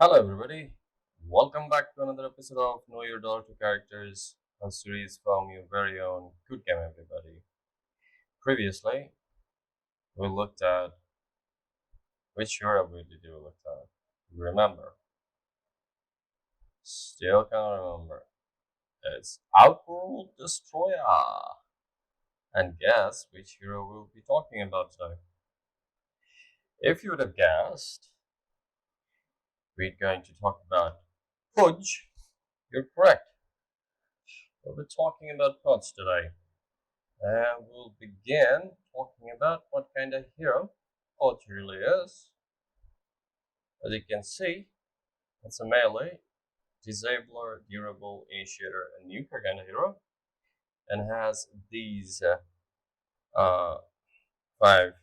Hello, everybody. Welcome back to another episode of Know Your Dollar to Characters, a series from your very own Good Game, everybody. Previously, we looked at which hero did we look at? Remember? Still can't remember. It's Outworld Destroyer. And guess which hero we'll be talking about today? If you would have guessed, we're going to talk about Pudge. You're correct. We'll be talking about Pudge today. And we'll begin talking about what kind of hero Pudge really is. As you can see, it's a melee, disabler, durable, initiator, and nuker kind of hero, and has these five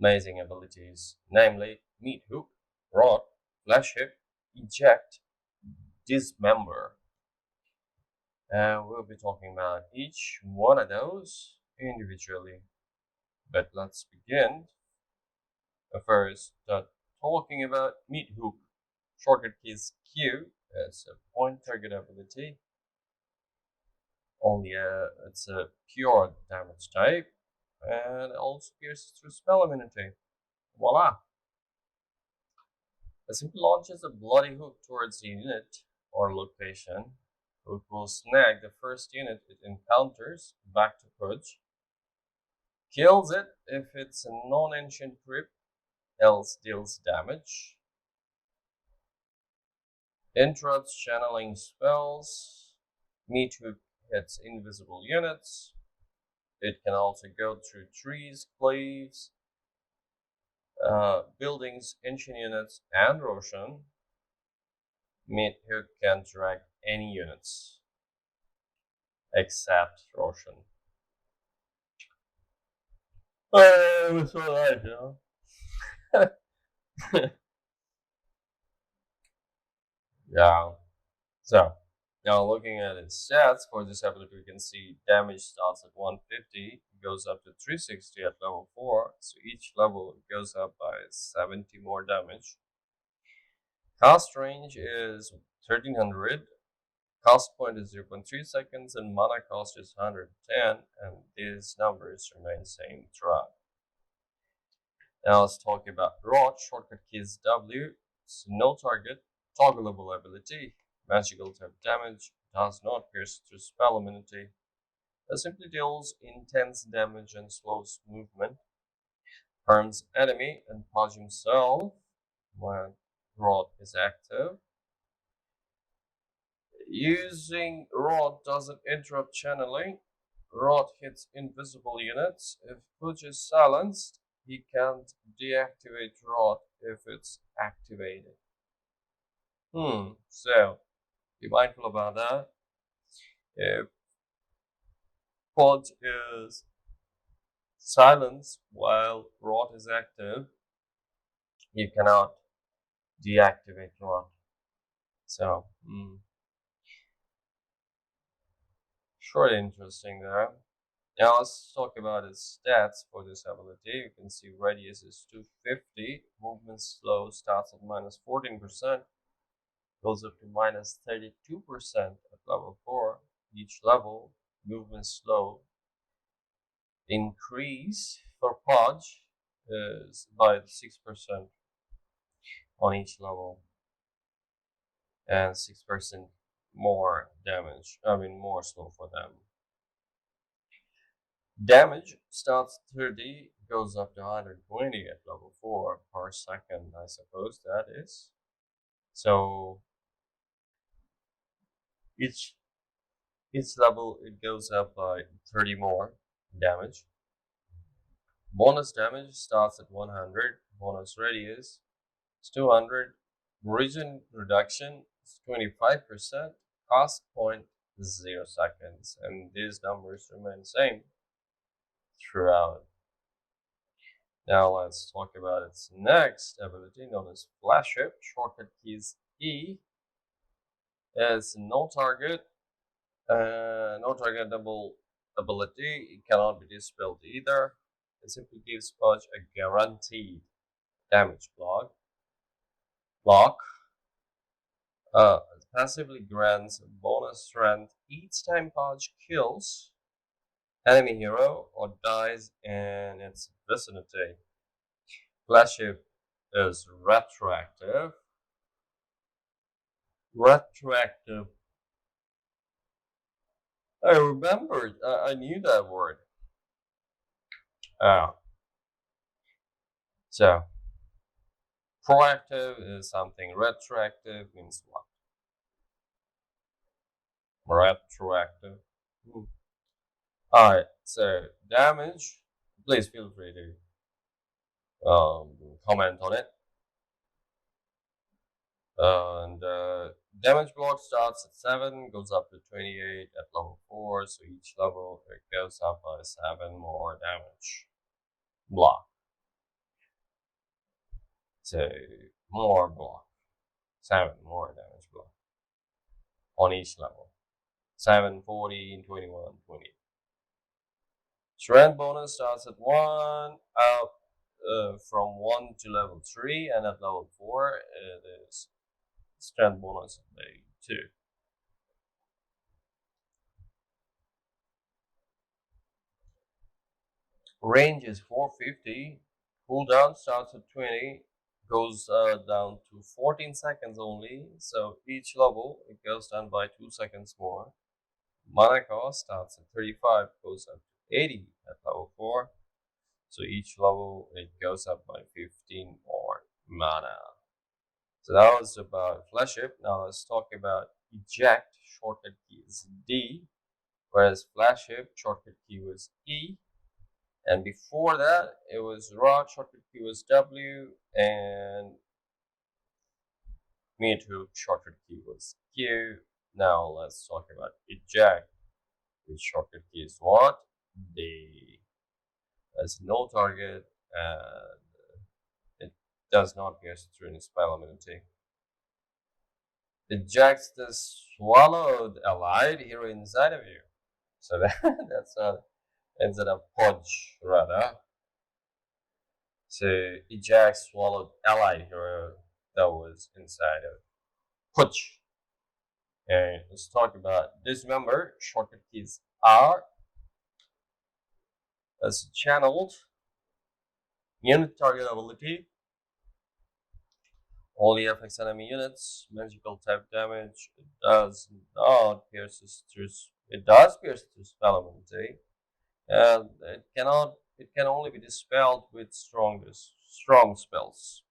amazing abilities, namely Meat Hook, Rot, Flash Hip, Eject, Dismember. And we'll be talking about each one of those individually. But let's begin first talking about Meat Hook. Shortcut key is Q. It's a point target ability. It's a pure damage type, and also pierces through spell immunity. Voila! It simply launches a bloody hook towards the unit or location. Hook will snag the first unit it encounters back to Pudge. Kills it if it's a non-ancient creep, else deals damage. Interrupts channeling spells. Meat Hook hits invisible units. It can also go through trees, cliffs, buildings, ancient units, and Roshan. Meat Hook can drag any units except Roshan. Oh, it was so nice, Yeah. So, now looking at its stats for this ability, we can see damage starts at 150, goes up to 360 at level 4, so each level goes up by 70 more damage. Cast range is 1300, cast point is 0.3 seconds, and mana cost is 110, and these numbers remain same throughout. Now let's talk about Rot. Shortcut key is W. It's no target, toggleable ability, magical type damage, does not pierce through spell immunity. It simply deals intense damage and slows movement. Harms enemy and Pudge himself when Rot is active. Using Rot doesn't interrupt channeling. Rot hits invisible units. If Pudge is silenced, he can't deactivate Rot if it's activated. So be mindful about that. If Pudge is silenced while Rot is active, you cannot deactivate Rot. So, sure, interesting there. Now let's talk about its stats for this ability. You can see radius is 250, movement slow starts at minus 14%, goes up to minus 32% at level 4. Each level, movement slow increase for Pudge is by 6% on each level, and 6% more damage, more slow for them. Damage starts 30, goes up to 120 at level 4 per second, I suppose that is. So each level it goes up by 30 more damage. Bonus damage starts at 100, bonus radius is 200, region reduction is 25%, cost point is 0 seconds, and these numbers remain same throughout. Now let's talk about its next ability known as Flash Hip. Shortcut key is E. It's no target double ability. It cannot be dispelled either. It simply gives Pudge a guaranteed damage block. Passively grants bonus strength each time Podge kills enemy hero or dies in its vicinity. Flagship is retroactive. Retroactive. I remembered. I knew that word. Ah, so proactive is something. Retroactive means what? Retroactive. Hmm. All right. So damage. Please feel free to comment on it. And damage block starts at 7, goes up to 28 at level 4. So each level it goes up by 7 more damage block. So more block. 7 more damage block on each level. 7, 14, 21, 20. Strength bonus starts at 1, up from 1 to level 3, and at level 4 it is strength bonus at 2. Range is 450. Cooldown starts at 20, goes down to 14 seconds only. So each level it goes down by 2 seconds more. Mana cost starts at 35, goes up to 80 at level 4. So each level it goes up by 15 more mana. So that was about flagship. Now let's talk about eject. Shortcut key is D, whereas flagship shortcut key was E. And before that, it was rod, shortcut key was W, and mute shortcut key was Q. Now let's talk about eject, which shortcut key is what? D. There's no target, and it does not pierce through any spell immunity. Ejects the swallowed allied hero inside of you. So that's instead of podge rather. So eject swallowed allied hero that was inside of Pudge. And let's talk about dismember. Shortcut keys are as channeled, unit target ability, only affects enemy units, magical type damage. It does not pierces through. It does pierce through spell ability, and it cannot. It can only be dispelled with strong spells.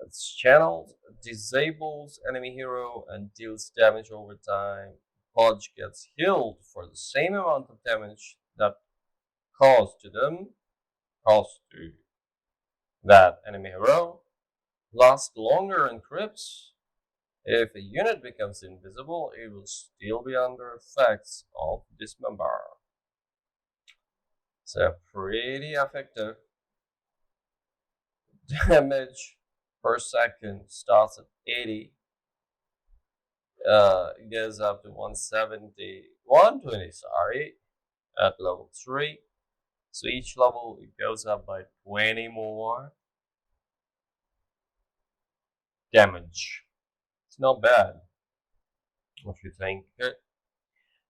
It's channeled, disables enemy hero, and deals damage over time. Podge gets healed for the same amount of damage that caused to that enemy hero. Lasts longer in crypts. If a unit becomes invisible, it will still be under effects of dismember. So pretty effective. Damage per second starts at 80. It goes up to 170, 120, sorry, at level 3. So each level it goes up by 20 more damage. It's not bad if you think it.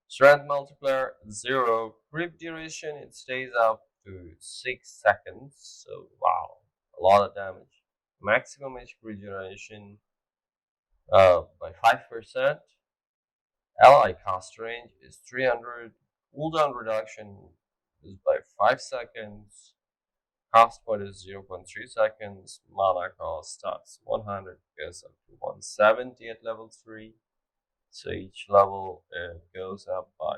Strength multiplier 0. Grip duration it stays up to 6 seconds. So wow, a lot of damage. Maximum HP regeneration by 5%. Ally cast range is 300. Cooldown reduction is by 5 seconds. Cast point is 0.3 seconds. Mana cost starts 100, goes up to 170 at level 3. So each level goes up by.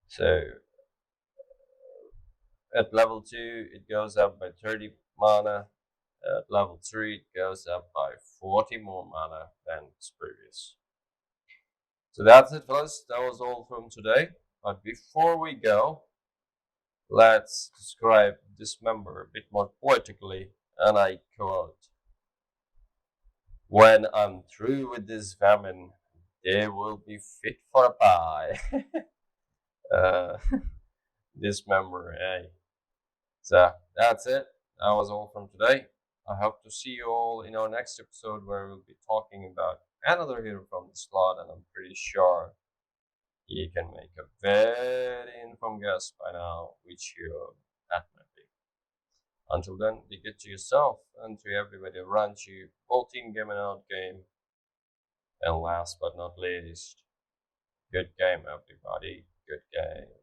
So at level 2 it goes up by 30 mana. At level 3 it goes up by 40 more mana than its previous. So that's it, fellas. That was all from today. But before we go, let's describe Dismember a bit more poetically, and I quote: "When I'm through with this famine, they will be fit for a pie." uh, Dismember, hey. So that's it. That was all from today. I hope to see you all in our next episode where we'll be talking about another hero from the slot, and I'm pretty sure you can make a very informed guess by now which hero that might be. Until then, be good to yourself and to everybody around you, both in game and out game. And last but not least, good game, everybody. Good game.